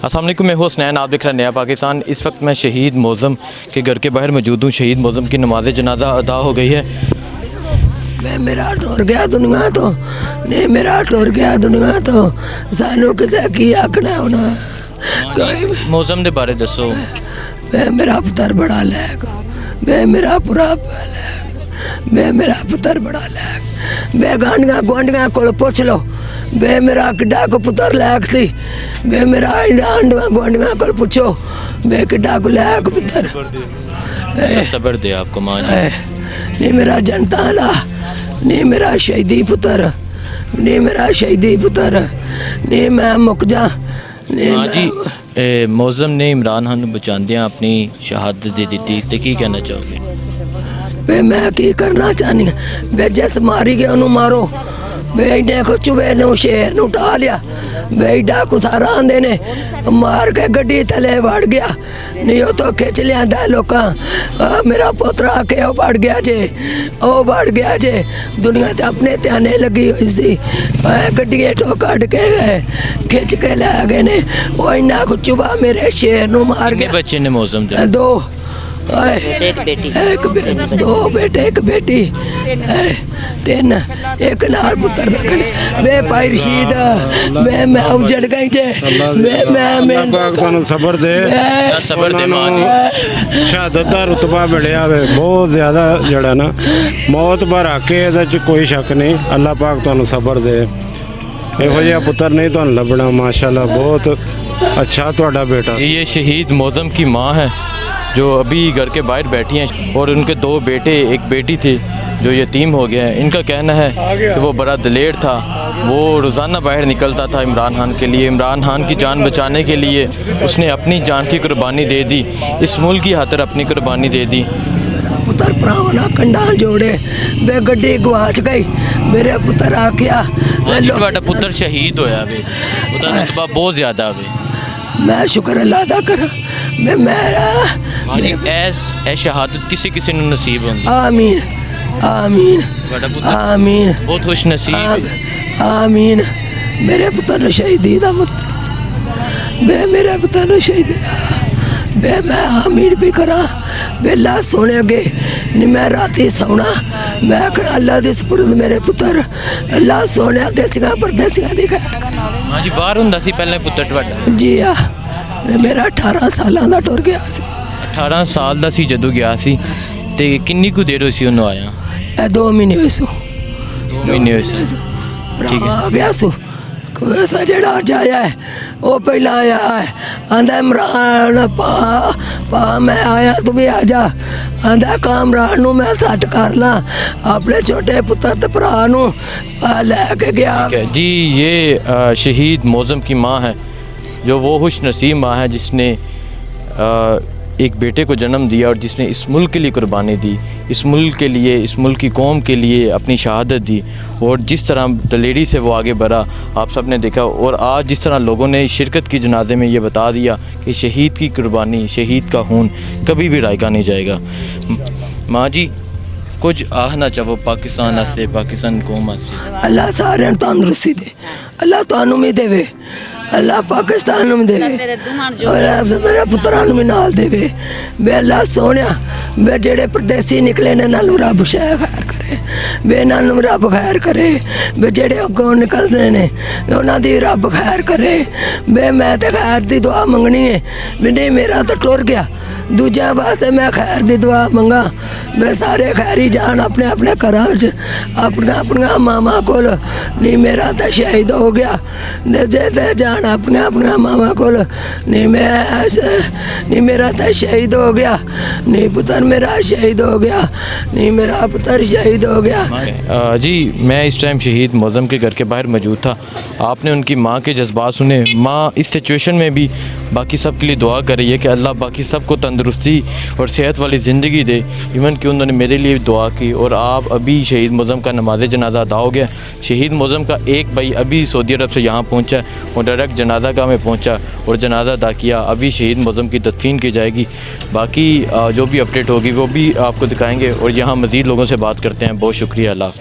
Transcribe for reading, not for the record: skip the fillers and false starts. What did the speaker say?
अस्सलाम वालेकुम, मैं हुसनैन, आप देख रहे हैं नया पाकिस्तान। इस वक्त मैं शहीद मौज़म के घर के बाहर मौजूद हूँ। शहीद मौज़म की नमाज जनाजा अदा हो गई है। मैं मेरा टुर गया दुनिया तो नहीं, मेरा टुर गया दुनिया तो सानू किसे की आखना होना। कोई मौज़म के बारे दसो। मैं मेरा पुत्र बड़ा लैक, मैं मेरा पूरा लैक, मैं मेरा पुत्र बड़ा लैक। मैं गांडियां गुआंढियां को पुछ लो, मैं मेरा किड्डा को पुत्र लैक सी। मैं मेरा आंडियां गुआंढियां को पूछो, मैं किड्डा को लैक पुत्र। सबर दे आपको माँ जी। नहीं मेरा जनता ला, नहीं मेरा शहीदी पुत्र, नहीं मेरा शहीदी पुत्र, नहीं मैं मुक जा। माँ जी, मौज़म ने इमरान खान बचांदियां अपनी शहादत दे दी तो की कहना चाहोगे? वे मैं की करना चाहनी वे जिस मारी गया उन्होंने मारो। वे इन्हें को चुबे नू शेर नू उठा लिया, वे डाकू सारा आंदे ने मार के गड्डी थले वड़ गया। नहीं वो तो खिंच लिया लोग। मेरा पोतरा के वो बढ़ गया जे, वो बढ़ गया जे। दुनिया ते अपने ध्याने लगी हुई सी, गड्डी ठो कट के खिंच के लै गए ने। वो इन्ना को चुबा मेरे शेर नू मार गया। बच्चे ने मौज़म दे? दो, दो बेटे एक बेटी, तीन एक लाल पुत्र रखने। वे भाई रशीद मैं उजड़ गई जे। मैं सबर दे, सबर दे माँ जी। शहादत दा रुतबा मिलिया वे बहुत ज़्यादा जड़ा ना, मौत पर आके ये कोई शक नहीं। अल्लाह पाक तुहानू सबर दे, इहो जिहा पुत्र नहीं तुहानू लभना। माशाअल्लाह बहुत अच्छा तुहाडा बेटा। ये शहीद मौज़म की माँ है जो अभी घर के बाहर बैठी हैं, और उनके दो बेटे एक बेटी थी जो यतीम हो गया है। इनका कहना है कि वो बड़ा दिलेर था, वो रोज़ाना बाहर निकलता था इमरान खान के लिए, इमरान खान की जान बचाने के लिए उसने अपनी जान की कुर्बानी दे दी, इस मुल्क की खातिर अपनी कुर्बानी दे दी। पुत्र भरावना कंडा जोड़े, वे गड्डी गुआच गई। मेरे पुत्र आ गया, पुत्र शहीद होया वे, उसका रुतबा बहुत ज़्यादा वे। मैं शुक्र अल्लाह दा करा। मैं मेरा ऐ शहादत किसी किसी ने नसीब होंगी। आमीन आमीन आमीन, बहुत खुश नसीब। आमीन। मेरे पुत्र शहीदी दा पुत्र, मेरे पुत्र शहीदी दा मैं आमीन भी करा। बेला सोने अगे नहीं मैं राती सोना, मैं आखना अल्लाह दे सुपुर्द मेरे पुत्र। अल्लाह सोने देसियां परदेसियां दी खैर करा। हाँ जी, बाहर हुंदा सी पहले पुत्र तुहाडा? जी आ, मेरा 18 सालों का टुर गया सी। 18 साल का सी जदों गया सी ते किन्नी कुछ देर हुई सी उन्होंने आया? 2 महीने हुए सू। 2 महीने हुए सी, ठीक है। आ गया सू वैसा जड़ा जाया है वो पहला आया है, आंदा इमरान पा मैं आया तू भी आ जा। आंदा कामरान नू मैं सट कर ला, अपने छोटे पुत्र ते भरा नू लैके गया। जी, ये शहीद मौज़म की माँ है, जो वो खुश नसीब माँ है जिसने एक बेटे को जन्म दिया और जिसने इस मुल्क के लिए कुर्बानी दी, इस मुल्क के लिए, इस मुल्क की कौम के लिए अपनी शहादत दी। और जिस तरह दलेरी से वो आगे बढ़ा आप सब ने देखा, और आज जिस तरह लोगों ने शिरकत की जनाजे में ये बता दिया कि शहीद की कुर्बानी, शहीद का खून कभी भी रायगा नहीं जाएगा। माँ जी, कुछ आखना चाहो पाकिस्तान वास्ते, पाकिस्तान कौम वास्ते? अल्लाह सारे तंदुरुस्ती दे, अल्लाह तुहानू भी देवे, अल्लाह पाकिस्तान में देवे, और मेरे पुत्रां भी नाल देवे। वे अल्लाह सोनिया, वे जेड़े परदेसी निकले ने नालू रब शह खैर करे, वे नालू रब खैर करे। वे जेड़े अगों निकल रहे ने उन्हां दी रब खैर करे। वे मैं ते खैर दी दुआ मंगनी है, भी नहीं मेरा तो टुर गया, दूजा वास्ते मैं खैर दी दुआ मंगा। वे सारे खैरी जान अपने अपने घरां च, अपना अपना मामा कोल। नहीं मेरा तो शहीद हो गया, जे ते जान अपने अपना मामा कोल। नहीं मैं नहीं मेरा तो शहीद हो गया, नहीं पुत्र मेरा शहीद हो गया, नहीं मेरा पुत्र शहीद हो गया। जी, मैं इस टाइम शहीद मौज़म के घर के बाहर मौजूद था। आपने उनकी माँ के जज्बात सुने। माँ इस सिचुएशन में भी बाकी सब के लिए दुआ कर रही है कि अल्लाह बाकी सबको तंदुरुस्ती और सेहत वाली ज़िंदगी दे। इवन कि उन्होंने मेरे लिए दुआ की। और आप अभी शहीद मौज़म का नमाज जनाजा अदा हो गया। शहीद मौज़म का एक भाई अभी सऊदी अरब से यहाँ पहुँचा और डायरेक्ट जनाजा गाह में पहुँचा और जनाजा अदा किया। अभी शहीद मौज़म की तदफीन की जाएगी। बाकी जो भी अपडेट होगी वो भी आपको दिखाएँगे और यहाँ मज़ीद लोगों से बात करते हैं। बहुत शुक्रिया। अल्लाह।